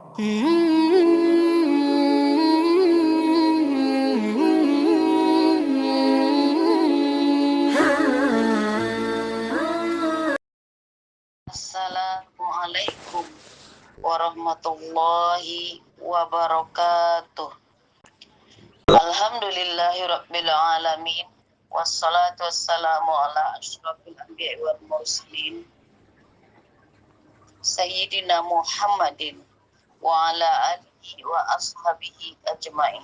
Assalamualaikum warahmatullahi wabarakatuh. Alhamdulillahirabbil alamin. Wassalatu wassalamu ala asyrafil anbiya'i wal mursalin Sayyidina Muhammadin wa ala alihi wa ashabihi ajmain.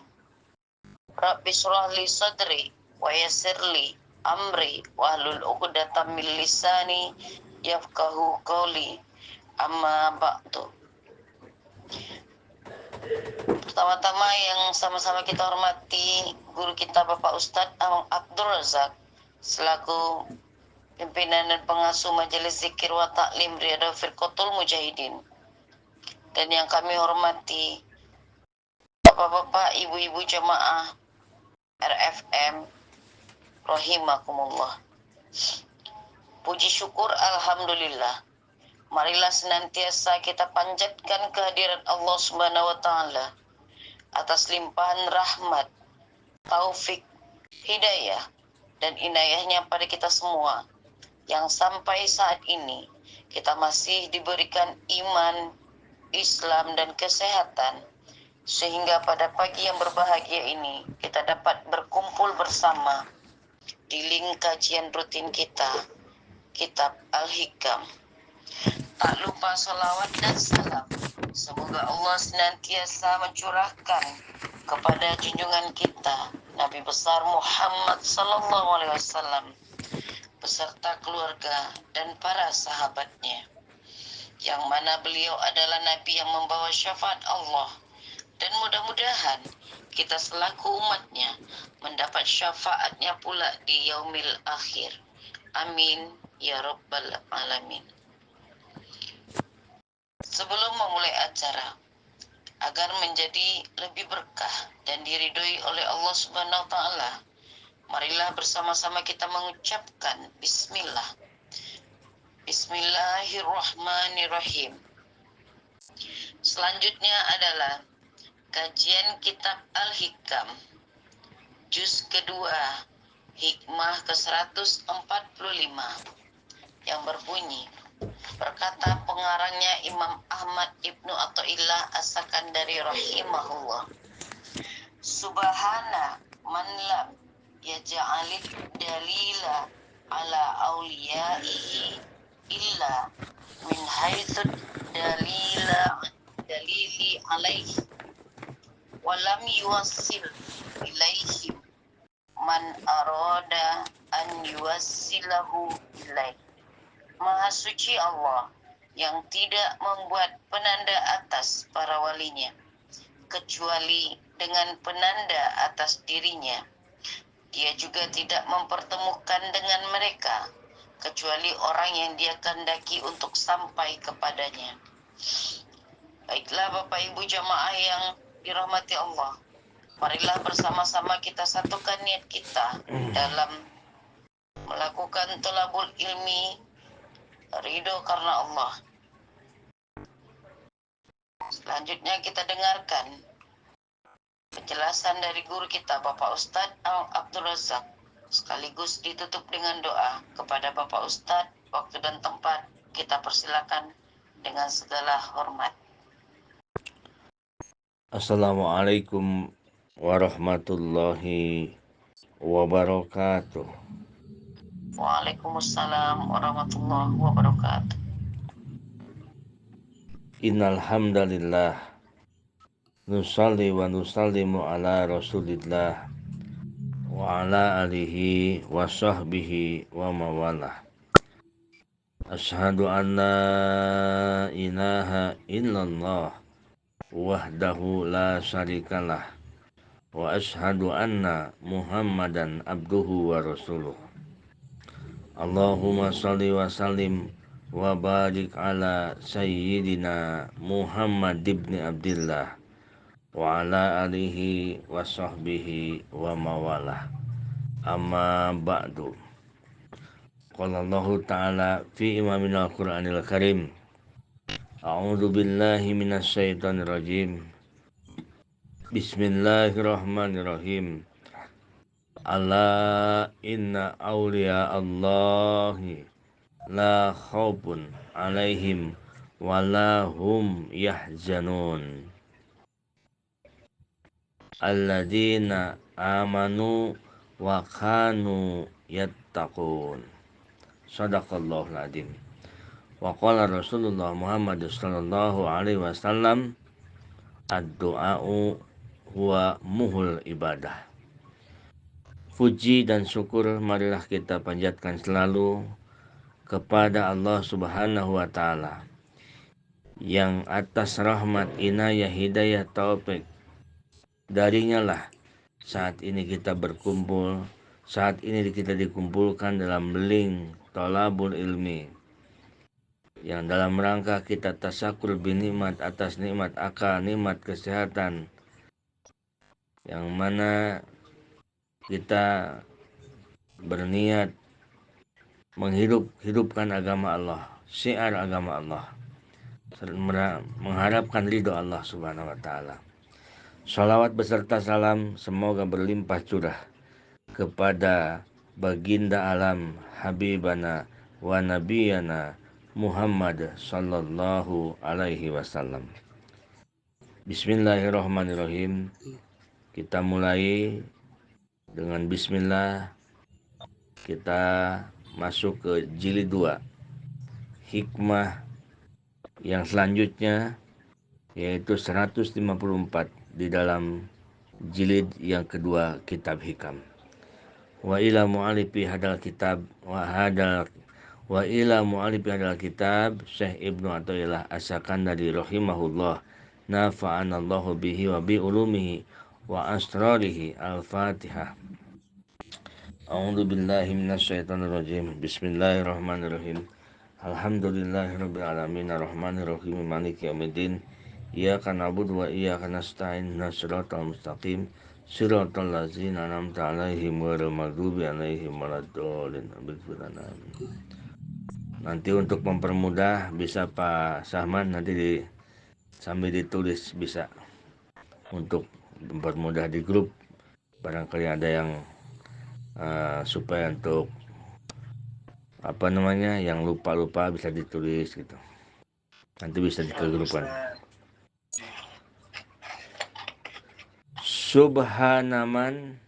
Rabbi shrah li sadri wa yassir li amri wahlul 'uqdatam min lisani yafqahu qawli. Amma ba'du. Pertama-tama yang sama-sama kita hormati guru kita Bapak Ustadz Abdul Razak selaku pimpinan dan pengasuh Majelis Zikir wa Ta'lim Riyadhah Firqatul Mujahidin, dan yang kami hormati Bapak-bapak, ibu-ibu jamaah RFM rahimakumullah. Puji syukur alhamdulillah. Marilah senantiasa kita panjatkan kehadiran Allah Subhanahu wa taala atas limpahan rahmat, taufik, hidayah, dan inayahnya pada kita semua, yang sampai saat ini kita masih diberikan iman, Islam, dan kesehatan, sehingga pada pagi yang berbahagia ini kita dapat berkumpul bersama di link kajian rutin kita, Kitab Al-Hikam. Tak lupa salawat dan salam, semoga Allah senantiasa mencurahkan kepada junjungan kita Nabi besar Muhammad sallallahu alaihi wasallam beserta keluarga dan para sahabatnya, yang mana beliau adalah Nabi yang membawa syafaat Allah, dan mudah-mudahan kita selaku umatnya mendapat syafaatnya pula di yaumil akhir. Amin ya rabbal alamin. Sebelum memulai acara, agar menjadi lebih berkah dan diridhoi oleh Allah Subhanahu wa taala, marilah bersama-sama kita mengucapkan bismillah. Bismillahirrahmanirrahim. Selanjutnya adalah kajian Kitab Al-Hikam, juz kedua, hikmah ke-145, yang berbunyi, berkata pengarangnya Imam Ahmad Ibnu Athaillah As-Sakandari rahimahullah, Subhana man lam yaj'alid dalila ala awliyaihi illa min haitsu dalili alaihi walam yuwassil ilaihim man arada an yuwassilahu ilaih. Maha suci Allah yang tidak membuat penanda atas para walinya kecuali dengan penanda atas dirinya. Dia juga tidak mempertemukan dengan mereka kecuali orang yang dia kehendaki untuk sampai kepadanya. Baiklah Bapak Ibu jamaah yang dirahmati Allah, marilah bersama-sama kita satukan niat kita dalam melakukan thalabul ilmi, ridho karena Allah. Selanjutnya kita dengarkan penjelasan dari guru kita Bapak Ustadz Abdul Razak, sekaligus ditutup dengan doa kepada Bapak Ustadz. Waktu dan tempat kita persilakan dengan segala hormat. Assalamualaikum warahmatullahi wabarakatuh. Waalaikumsalam warahmatullahi wabarakatuh. Innal hamdalillah nusalli wa nusallimu ala Rasulillah wa ala alihi wa sahbihi wa mawalah. Asyhadu an la ilaha illallah wahdahu la syarikalah wa asyhadu anna Muhammadan abduhu wa rasuluh. Allahumma shalli wa sallim wa barik ala sayyidina Muhammad ibn Abdillah wa ala alihi wa sahbihi wa mawalah. Amma ba'du. Qala Allah ta'ala fi imaminal Qur'anil Karim, A'udzu billahi minasyaitonir rajim. Bismillahirrahmanirrahim. Ala inna awliya Allahi la khaufun alaihim wala hum yahzanun. Alladzina amanu wa kanu yattaqun. Shadaqallahul adzim. Wa qala Rasulullah Muhammad sallallahu alaihi wasallam, ad-du'a'u huwa muhul ibadah. Puji dan syukur marilah kita panjatkan selalu kepada Allah Subhanahu wa taala yang atas rahmat, inayah, hidayah, taufik darinya lah saat ini kita berkumpul, saat ini kita dikumpulkan dalam link Thalabul Ilmi yang dalam rangka kita tasyakur binikmat atas nikmat akal, nikmat kesehatan, yang mana kita berniat menghidupkan agama Allah, syiar agama Allah, mengharapkan ridho Allah Subhanahu wa taala. Shalawat beserta salam semoga berlimpah curah kepada baginda alam habibana wa nabiyana Muhammad sallallahu alaihi wasallam. Bismillahirrahmanirrahim. Kita mulai dengan bismillah. Kita masuk ke jilid 2. Hikmah yang selanjutnya yaitu 154 di dalam jilid yang kedua kitab Hikam. Wa ila mu'alifi hadal kitab Syekh Ibnu Athaillah As-Sakandari rahimahullah, nafa'anallahu bihi wa bi ulumihi wa asrarihi. Al-Fatihah. A'udzu billahi minasyaitonir rajim. Bismillahirrahmanirrahim. Alhamdulillahirabbil alamin arrahmanir rahim maliki yaumiddin. Iyyaka na'budu wa iyyaka nasta'in ihdinas mustaqim siratal ladzina an'amta 'alaihim ghairil maghdubi 'alaihim waladdallin. Nanti untuk mempermudah bisa Pak Sahman nanti sambil ditulis bisa untuk mempermudah di grup, barangkali ada yang supaya untuk yang lupa bisa ditulis gitu, nanti bisa dikegrupkan. Subhanaman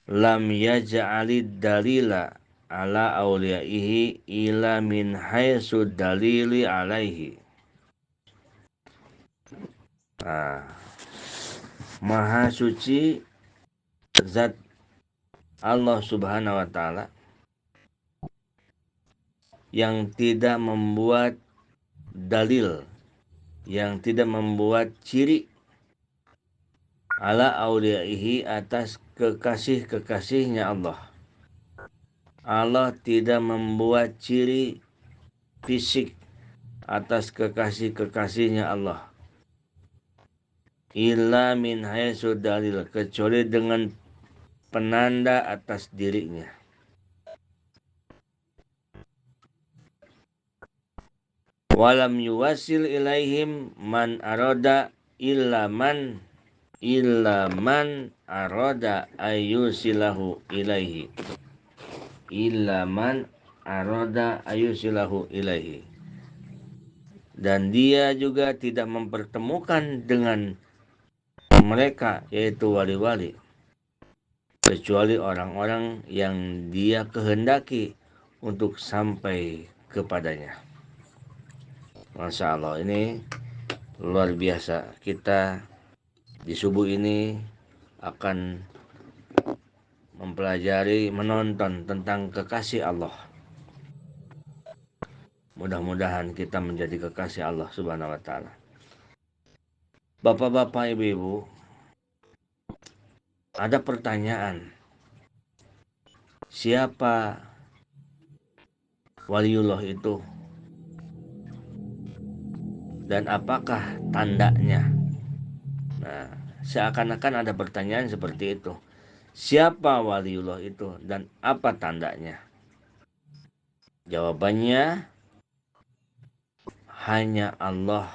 lam yaj'alid dalila ala awliyaihi ila min haitsu dalili alaihi. Maha suci zat Allah Subhanahu wa taala yang tidak membuat dalil, yang tidak membuat ciri ala auliyaihi atas kekasih-kekasihnya Allah. Allah tidak membuat ciri fisik atas kekasih-kekasihnya Allah. Illa min haitsu dalil, kecuali dengan penanda atas dirinya. Walam yuwasil ilaihim man arada illa man arada ayyusilahu ilaihi. Illa man arada ayyusilahu ilaihi. Dan dia juga tidak mempertemukan dengan mereka, yaitu wali-wali, kecuali orang-orang yang dia kehendaki untuk sampai kepadanya. Masya Allah, ini luar biasa. Kita di subuh ini akan mempelajari, menonton tentang kekasih Allah. Mudah-mudahan kita menjadi kekasih Allah Subhanahu wa taala. Bapak-bapak, ibu-ibu, ada pertanyaan. Siapa waliullah itu? Dan apakah tandanya? Nah, seakan-akan ada pertanyaan seperti itu. Siapa waliullah itu dan apa tandanya? Jawabannya, hanya Allah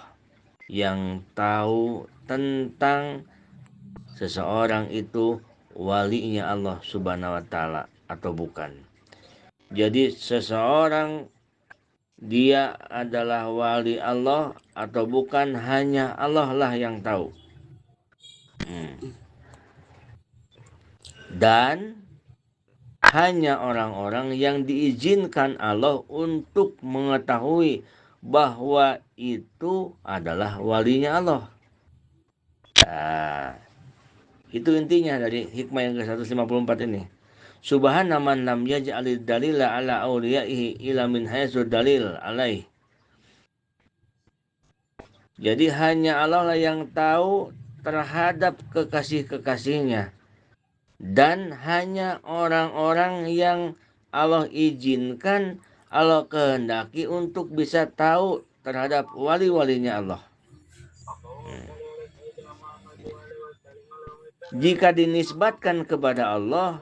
yang tahu tentang seseorang itu walinya Allah Subhanahu wa taala atau bukan. Jadi seseorang dia adalah wali Allah atau bukan, hanya Allah lah yang tahu. Dan hanya orang-orang yang diizinkan Allah untuk mengetahui bahwa itu adalah walinya Allah. Nah, itu intinya dari hikmah yang ke-154 ini. Subhana man lam yaj'alid dalila ala awliyaihi ila min haitsu dalil alaih. Jadi hanya Allah lah yang tahu terhadap kekasih-kekasihnya. Dan hanya orang-orang yang Allah izinkan, Allah kehendaki untuk bisa tahu terhadap wali-walinya Allah. Jika dinisbatkan kepada Allah,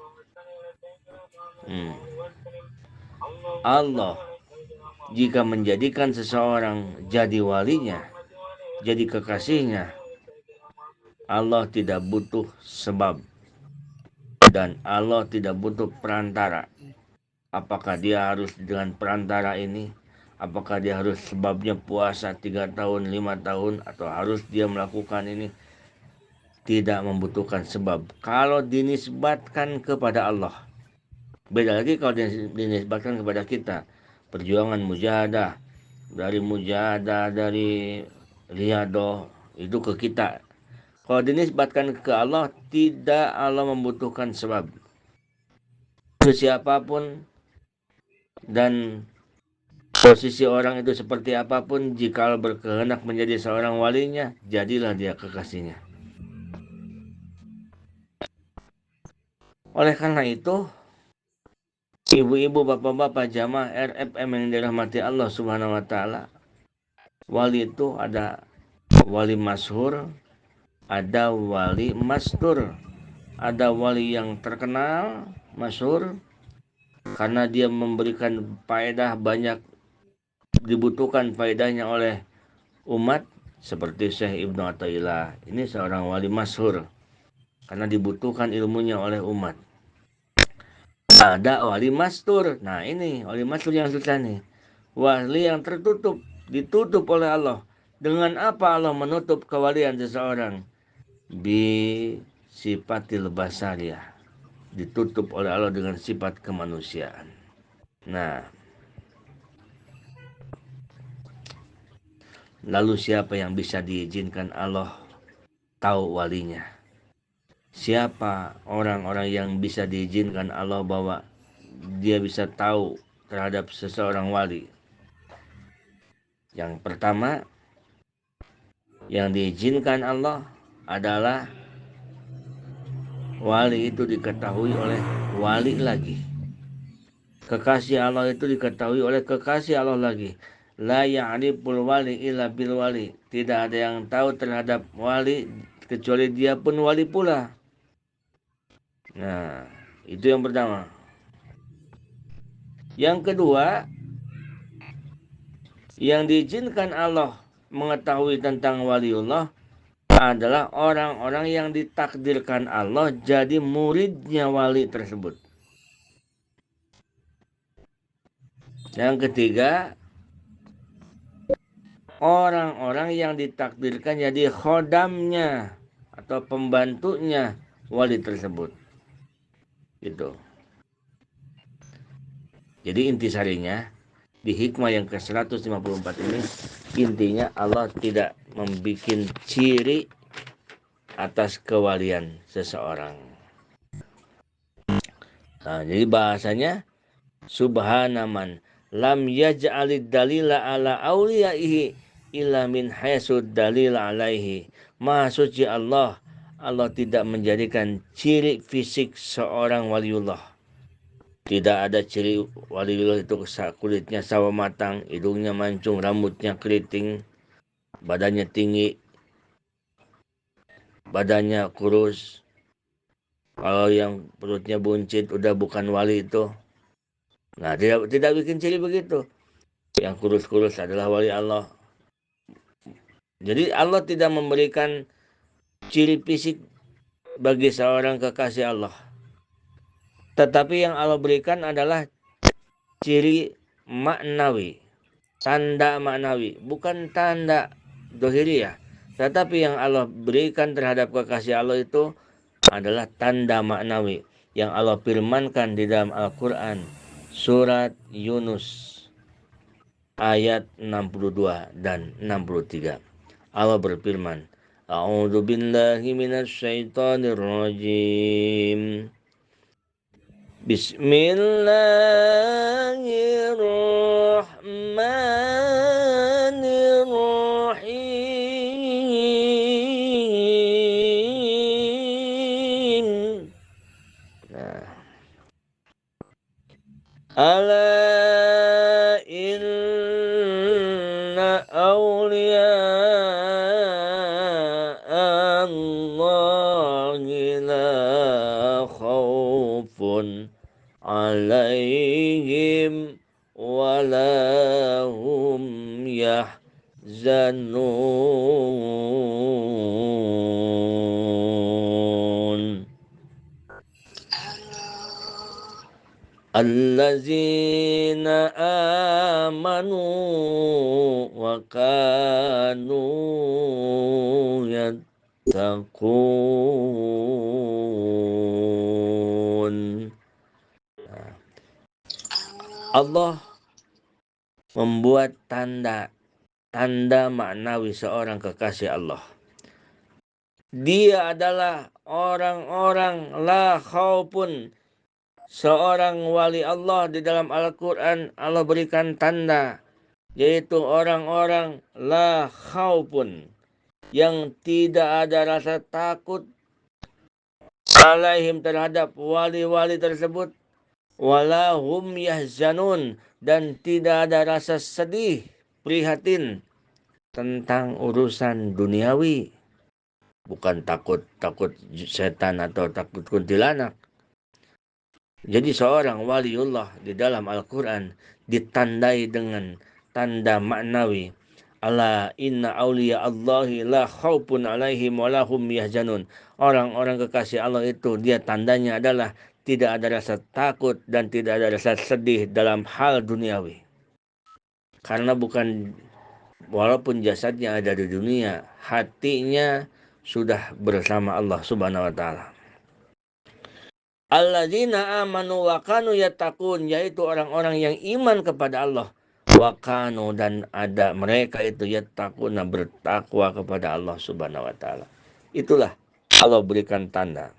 Allah jika menjadikan seseorang jadi walinya, jadi kekasihnya, Allah tidak butuh sebab. Dan Allah tidak butuh perantara. Apakah dia harus dengan perantara ini? Apakah dia harus sebabnya puasa 3 tahun, 5 tahun? Atau harus dia melakukan ini? Tidak membutuhkan sebab. Kalau dinisbatkan kepada Allah. Beda lagi kalau dinisbatkan kepada kita. Perjuangan mujahadah. Dari mujahadah, dari riyadah. Itu ke kita. Kalau dinisbatkan ke Allah, tidak Allah membutuhkan sebab. Siapapun dan posisi orang itu seperti apapun, jika Allah berkehendak menjadi seorang walinya, jadilah dia kekasihnya. Oleh karena itu, ibu-ibu, bapak-bapak, jamaah RFM yang dirahmati Allah Subhanahu wa taala, wali itu ada wali masyhur, ada wali mastur. Ada wali yang terkenal, masyhur, karena dia memberikan faedah banyak, dibutuhkan faedahnya oleh umat, seperti Syekh Ibnu Athaillah. Ini seorang wali masyhur karena dibutuhkan ilmunya oleh umat. Ada wali mastur. Nah, ini wali mastur yang susah nih. Wali yang tertutup, ditutup oleh Allah. Dengan apa Allah menutup kewalian seseorang? Bi sifatil basariyah. Ditutup oleh Allah dengan sifat kemanusiaan. Nah, lalu siapa yang bisa diizinkan Allah tahu walinya? Siapa orang-orang yang bisa diizinkan Allah bahwa dia bisa tahu terhadap seseorang wali? Yang pertama yang diizinkan Allah adalah wali itu diketahui oleh wali lagi. Kekasih Allah itu diketahui oleh kekasih Allah lagi. La ya'riful wali illa bil wali. Tidak ada yang tahu terhadap wali kecuali dia pun wali pula. Nah, itu yang pertama. Yang kedua, yang diizinkan Allah mengetahui tentang waliullah adalah orang-orang yang ditakdirkan Allah jadi muridnya wali tersebut. Yang ketiga, orang-orang yang ditakdirkan jadi khodamnya atau pembantunya wali tersebut. Gitu. Jadi intisarinya di hikmah yang ke-154 ini, intinya Allah tidak membuat ciri atas kewalian seseorang. Nah, jadi bahasanya subhanaman lam yaj'alid dalila ala awliyaihi illa min haitsud dalil alaihi. Maha suci Allah. Allah tidak menjadikan ciri fisik seorang waliullah. Tidak ada ciri waliullah itu kulitnya sawo matang, hidungnya mancung, rambutnya keriting, badannya tinggi, badannya kurus. Kalau yang perutnya buncit udah bukan wali itu. Nah, tidak bikin ciri begitu. Yang kurus-kurus adalah wali Allah. Jadi Allah tidak memberikan ciri fisik bagi seorang kekasih Allah. Tetapi yang Allah berikan adalah ciri maknawi, tanda maknawi, bukan tanda dohiriyah. Tetapi yang Allah berikan terhadap kekasih Allah itu adalah tanda maknawi yang Allah firmankan di dalam Al-Quran surat Yunus ayat 62 dan 63. Allah berfirman, A'udzu billahi minasyaitonir rajim. Bismillahirrahmanirrahim. Nah, ala inna awliya Allahi la khawfun alaihim wala hum yahzanun. Allazina amanu wa kanu yattaqun. Allah membuat tanda maknawi seorang kekasih Allah. Dia adalah orang-orang la khaufun. Seorang wali Allah di dalam Al-Quran Allah berikan tanda, yaitu orang-orang la khaufun, yang tidak ada rasa takut alaihim terhadap wali-wali tersebut, wala hum yahzanun, dan tidak ada rasa sedih, prihatin tentang urusan duniawi. Bukan takut setan atau takut kuntilanak. Jadi seorang waliullah di dalam Al-Quran ditandai dengan tanda maknawi. Ala inna awliya Allahi la khawpun alaihim walahum yahzanun. Orang-orang kekasih Allah itu, dia tandanya adalah tidak ada rasa takut dan tidak ada rasa sedih dalam hal duniawi. Karena walaupun jasadnya ada di dunia, hatinya sudah bersama Allah Subhanahu wa ta'ala. Alladzina amanu wa kanu yattaqun, yaitu orang-orang yang iman kepada Allah, wa kanu, dan ada mereka itu yattaquna, bertakwa kepada Allah Subhanahu wa taala. Itulah Allah berikan tanda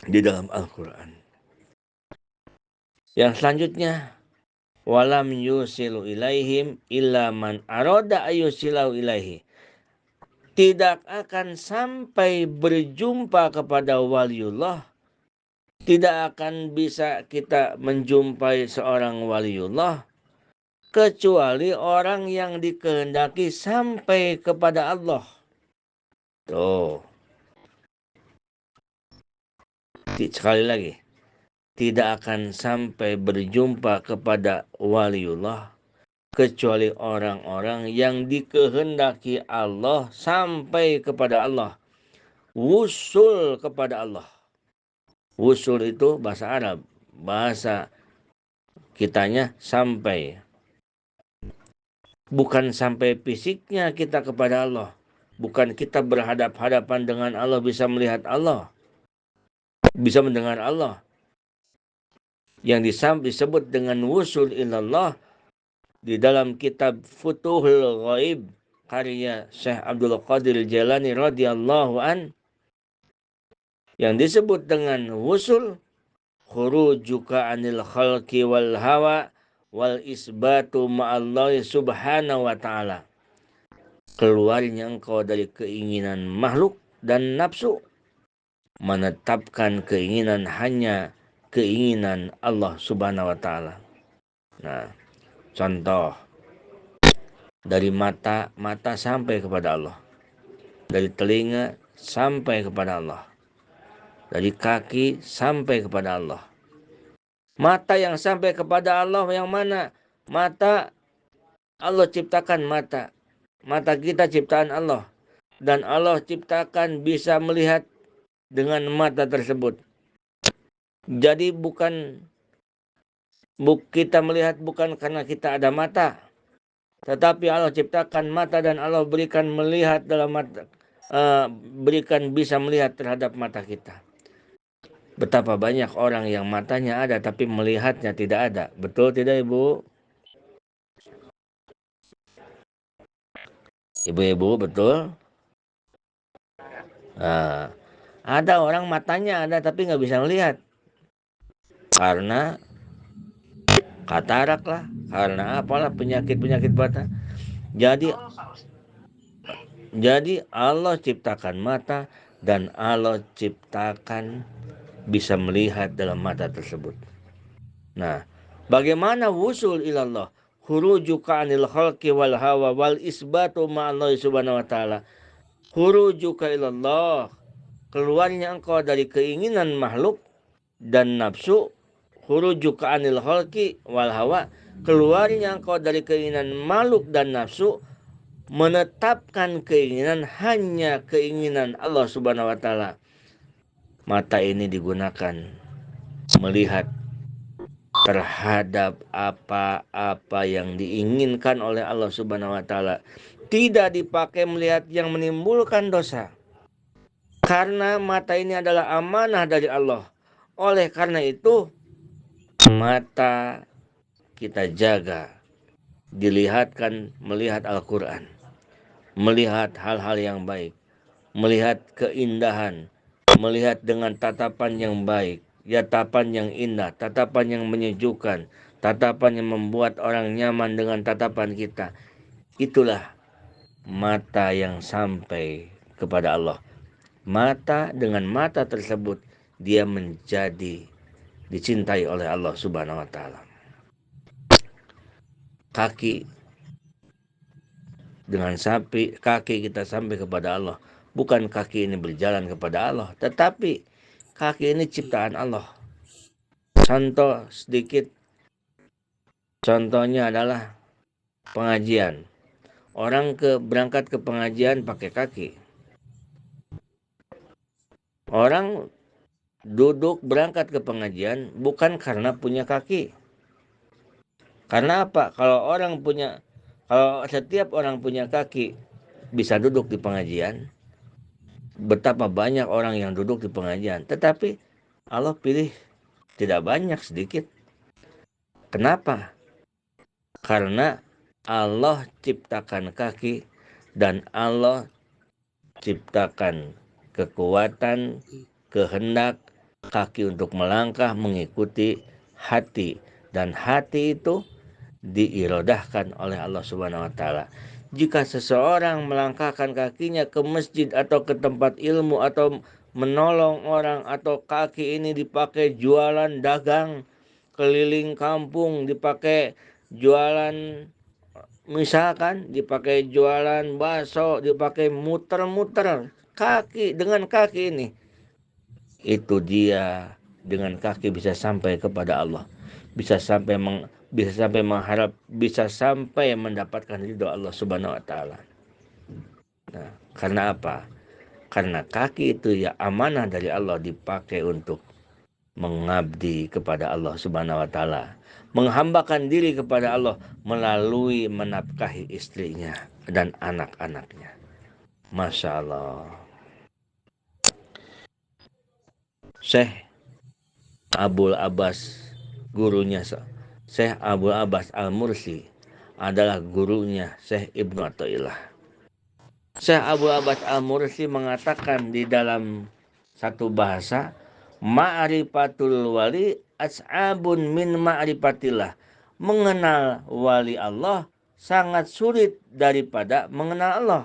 di dalam Al-Qur'an. Yang selanjutnya, walam yusilu ilaihim illa man arada ayusilau ilaihi. Tidak akan sampai berjumpa kepada waliullah, tidak akan bisa kita menjumpai seorang waliullah kecuali orang yang dikehendaki sampai kepada Allah. Tuh. Sekali lagi. Tidak akan sampai berjumpa kepada waliullah kecuali orang-orang yang dikehendaki Allah sampai kepada Allah. Wusul kepada Allah. Wusul itu bahasa Arab. Bahasa kitanya sampai. Bukan sampai fisiknya kita kepada Allah. Bukan kita berhadap-hadapan dengan Allah, bisa melihat Allah, bisa mendengar Allah. Yang disebut dengan wusul ilallah di dalam kitab Futuhul Ghaib karya Syekh Abdul Qadir Jailani radhiyallahu an, yang disebut dengan wusul khurujuka anil khalqi wal hawa wal isbatu ma'allahi subhanahu wa ta'ala. Keluarnya engkau dari keinginan makhluk dan nafsu, menetapkan keinginan hanya keinginan Allah Subhanahu wa ta'ala. Nah, contoh, dari mata sampai kepada Allah, dari telinga sampai kepada Allah, dari kaki sampai kepada Allah. Mata yang sampai kepada Allah yang mana? Mata, Allah ciptakan mata. Mata kita ciptaan Allah. Dan Allah ciptakan bisa melihat dengan mata tersebut. Jadi kita melihat bukan karena kita ada mata, tetapi Allah ciptakan mata dan Allah berikan melihat dalam mata, berikan bisa melihat terhadap mata kita. Betapa banyak orang yang matanya ada tapi melihatnya tidak ada. Betul tidak Ibu? Ibu-ibu betul? Nah, ada orang matanya ada tapi nggak bisa melihat. Karena katarak lah, karena apalah penyakit-penyakit mata. Jadi Allah ciptakan mata dan Allah ciptakan bisa melihat dalam mata tersebut. Nah, bagaimana wusul ilallah? Hurujuka anil khalqi wal hawa wal isbatu ma'allahi subhanahu wa ta'ala. Hurujuka ilallah, keluarnya engkau dari keinginan makhluk dan nafsu. Hurujuka anil khalqi wal hawa, keluarnya engkau dari keinginan makhluk dan nafsu, menetapkan keinginan hanya keinginan Allah subhanahu wa ta'ala. Mata ini digunakan melihat terhadap apa-apa yang diinginkan oleh Allah subhanahu wa ta'ala. Tidak dipakai melihat yang menimbulkan dosa. Karena mata ini adalah amanah dari Allah. Oleh karena itu, mata kita jaga. Dilihatkan melihat Al-Quran. Melihat hal-hal yang baik. Melihat keindahan. Melihat dengan tatapan yang baik. Tatapan yang indah, tatapan yang menyejukkan, tatapan yang membuat orang nyaman dengan tatapan kita. Itulah mata yang sampai kepada Allah. Mata dengan mata tersebut dia menjadi dicintai oleh Allah subhanahu wa ta'ala. Kaki kita sampai kepada Allah. Bukan kaki ini berjalan kepada Allah, tetapi kaki ini ciptaan Allah. Contoh sedikit. Contohnya adalah pengajian. Orang berangkat ke pengajian pakai kaki. Orang duduk berangkat ke pengajian bukan karena punya kaki. Karena apa? Kalau setiap orang punya kaki bisa duduk di pengajian, betapa banyak orang yang duduk di pengajian. Tetapi Allah pilih tidak banyak, sedikit. Kenapa? Karena Allah ciptakan kaki dan Allah ciptakan kekuatan, kehendak kaki untuk melangkah mengikuti hati. Dan hati itu diirodahkan oleh Allah subhanahu wa ta'ala. Jika seseorang melangkahkan kakinya ke masjid atau ke tempat ilmu atau menolong orang, atau kaki ini dipakai jualan dagang keliling kampung, dipakai jualan, misalkan dipakai jualan bakso, dipakai muter-muter kaki, dengan kaki ini, itu dia dengan kaki bisa sampai kepada Allah, bisa sampai mengharap, bisa sampai mendapatkan ridho Allah subhanahu wa ta'ala. Nah, karena apa? Karena kaki itu ya amanah dari Allah, dipakai untuk mengabdi kepada Allah subhanahu wa ta'ala, menghambakan diri kepada Allah melalui menafkahi istrinya dan anak-anaknya. Masya Allah. Syekh Abul Abbas, gurunya Syekh Abul Abbas Al-Mursi adalah gurunya Syekh Ibnu Athaillah. Syekh Abul Abbas Al-Mursi mengatakan di dalam satu bahasa, ma'rifatul wali as'abun min ma'rifatillah. Mengenal wali Allah sangat sulit daripada mengenal Allah.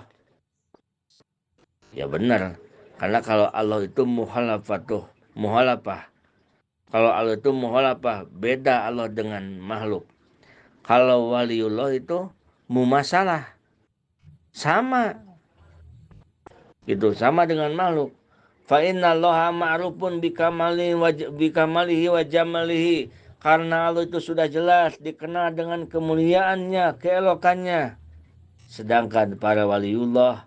Ya benar. Karena kalau Allah itu muhalafah. Kalau Allah itu muhalafah, beda Allah dengan makhluk. Kalau waliullah itu mumasalah. Sama. Itu sama dengan makhluk. Fa innallaha ma'rufun bikamalihi wa jamalihi. Karena Allah itu sudah jelas dikenal dengan kemuliaannya, keelokannya. Sedangkan para waliullah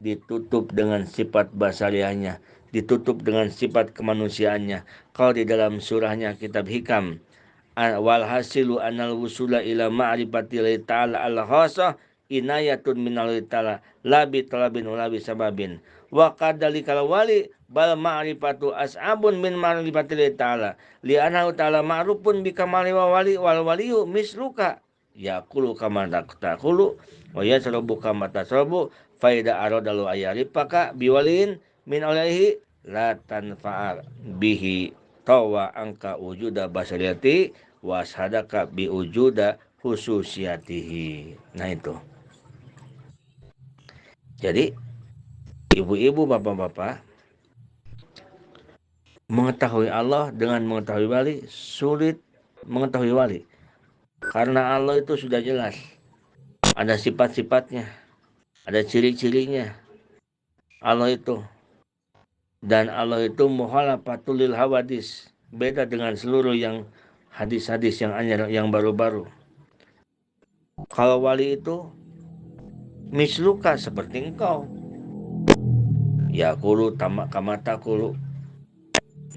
ditutup dengan sifat basariahnya, ditutup dengan sifat kemanusiaannya. Kalau di dalam surahnya kitab hikam, walhasilu anal wusula ila ma'rifati ta'ala al-khasah inayatun minal ta'ala labi talabin ulabi sababin wa qadalikal wali bal ma'rifatu as'abun min ma'rifati ta'ala li'anahu ta'ala ma'rufun bikamali wa wali wal waliyu misluka yaqulu kama taqulu wa yasrabu kama tasrabu faida aradalu ayaripaka biwalin min alaihi la tanfa'a bihi tawa angka wujuda basariyati washadaka biwujuda khususiyatihi. Nah itu. Jadi ibu-ibu, bapak-bapak, mengetahui Allah dengan mengetahui wali sulit mengetahui wali. Karena Allah itu sudah jelas. Ada sifat-sifatnya, ada ciri-cirinya. Allah itu. Dan Allah itu muhalafatul lil hawadis. Beda dengan seluruh yang hadis-hadis yang anyar, yang baru-baru. Kalau wali itu misluka seperti engkau. Yakulu kamata kulu.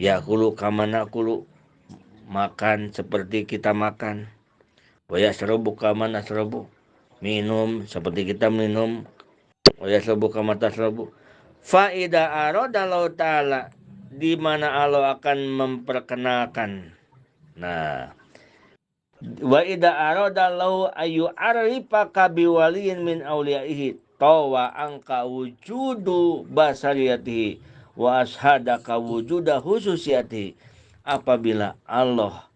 Yakulu kamana kulu. Makan seperti kita makan. Wayasrabu kamana srabu. Minum seperti kita minum. Wayasrabu kamata srabu. Faida aradallahu ta'ala, di mana Allah akan memperkenalkan. Nah, wa ida aradallahu ayu arifaka biwaliyin min awliyaihi tawa angka wujudu basariyatihi wa ashadaka wujuda khususiyatihi. Apabila Allah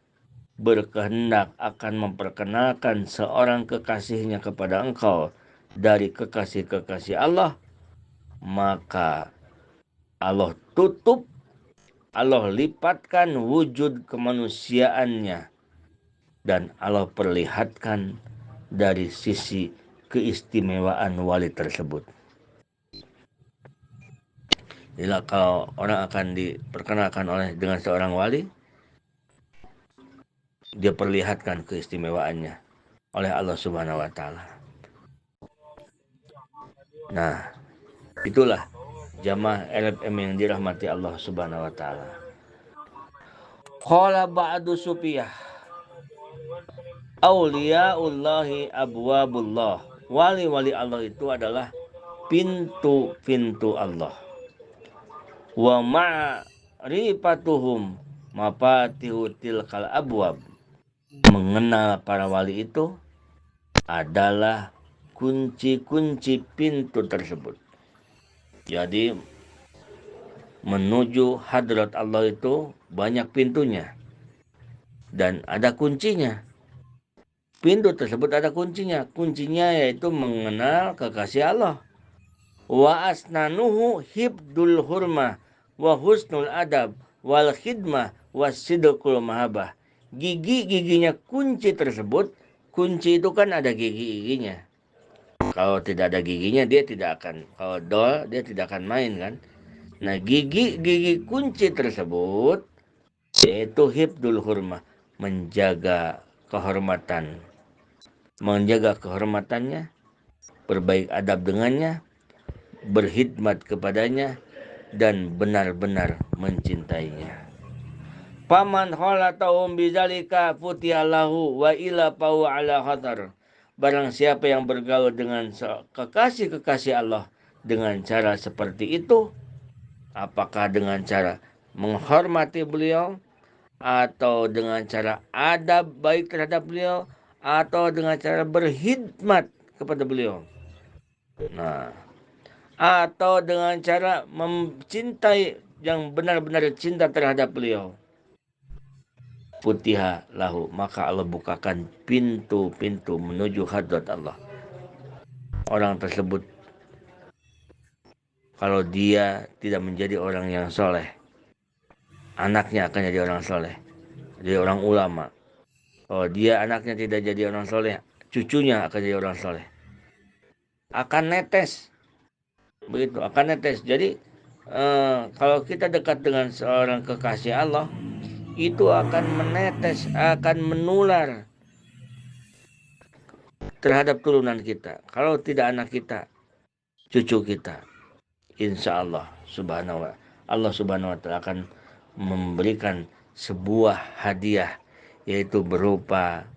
berkehendak akan memperkenalkan seorang kekasihnya kepada engkau dari kekasih-kekasih Allah, maka Allah tutup, Allah lipatkan wujud kemanusiaannya dan Allah perlihatkan dari sisi keistimewaan wali tersebut. Bila kalau orang akan diperkenalkan dengan seorang wali, dia perlihatkan keistimewaannya oleh Allah Subhanahu wa Ta'ala. Nah, itulah jamaah LFM yang dirahmati Allah Subhanahu wa Ta'ala. Qala ba'du sufiyah auliyaullahi abwabullah. Wali-wali Allah itu adalah pintu-pintu Allah. Wa ma'rifatuhum mafatihu tilkal abwab. Mengenal para wali itu adalah kunci-kunci pintu tersebut. Jadi menuju hadrat Allah itu banyak pintunya dan ada kuncinya. Pintu tersebut ada kuncinya. Kuncinya yaitu mengenal kekasih Allah. Wa asnanuhu hibdul hurmah wa husnul adab wal khidmah was sidqul mahabah. Gigi-giginya kunci tersebut, kunci itu kan ada gigi-giginya. Kalau tidak ada giginya dia tidak akan, kalau dol dia tidak akan main kan. Nah, gigi kunci tersebut yaitu hibdul hurmah, menjaga kehormatan. Menjaga kehormatannya, berbaik adab dengannya, berkhidmat kepadanya, dan benar-benar mencintainya. Paman khalatahum bidzalika futihalahu wa ila pau ala khatar. Barang siapa yang bergaul dengan kekasih-kekasih Allah dengan cara seperti itu, apakah dengan cara menghormati beliau, atau dengan cara adab baik terhadap beliau, atau dengan cara berkhidmat kepada beliau, nah, atau dengan cara mencintai yang benar-benar cinta terhadap beliau, futiha lahu, maka Allah bukakan pintu-pintu menuju hadrat Allah. Orang tersebut kalau dia tidak menjadi orang yang soleh, anaknya akan jadi orang soleh, jadi orang ulama. Kalau dia anaknya tidak jadi orang soleh, cucunya akan jadi orang soleh. Akan netes, begitu, akan netes. Jadi kalau kita dekat dengan seorang kekasih Allah, itu akan menetes, akan menular terhadap turunan kita. Kalau tidak anak kita, cucu kita, insya Allah Subhanahu wa Ta'ala akan memberikan sebuah hadiah, yaitu berupa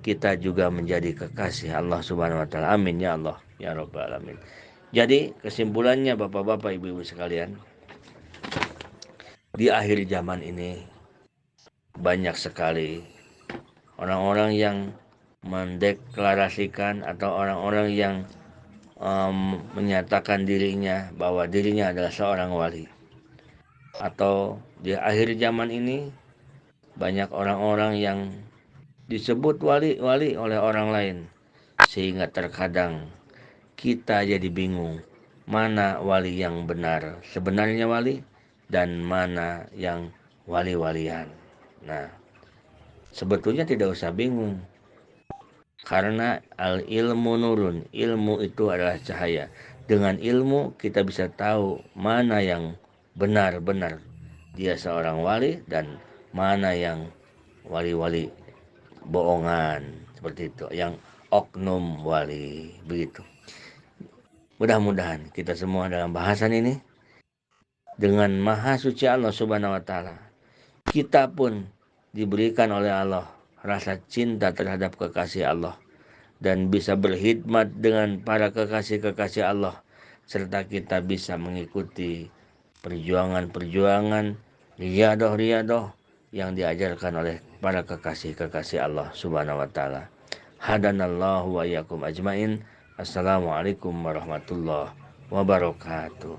kita juga menjadi kekasih Allah Subhanahu wa Ta'ala. Amin ya Allah ya Rabbal alamin. Jadi kesimpulannya Bapak-bapak, Ibu-ibu sekalian, di akhir zaman ini banyak sekali orang-orang yang mendeklarasikan atau orang-orang yang menyatakan dirinya bahwa dirinya adalah seorang wali. Atau di akhir zaman ini banyak orang-orang yang disebut wali-wali oleh orang lain, sehingga terkadang kita jadi bingung mana wali yang benar, sebenarnya wali, dan mana yang wali-walian. Nah, sebetulnya tidak usah bingung, karena al-ilmu nurun, ilmu itu adalah cahaya. Dengan ilmu kita bisa tahu mana yang benar-benar dia seorang wali dan mana yang wali-wali bohongan, seperti itu, yang oknum wali, begitu. Mudah-mudahan kita semua dalam bahasan ini dengan maha suci Allah Subhanahu wa Ta'ala, kita pun diberikan oleh Allah rasa cinta terhadap kekasih Allah dan bisa berkhidmat dengan para kekasih-kekasih Allah, serta kita bisa mengikuti perjuangan-perjuangan riyadoh yang diajarkan oleh para kekasih-kekasih Allah Subhanahu wa Ta'ala. Hadanallahu wa iyyakum ajmain. Assalamualaikum warahmatullahi wabarakatuh.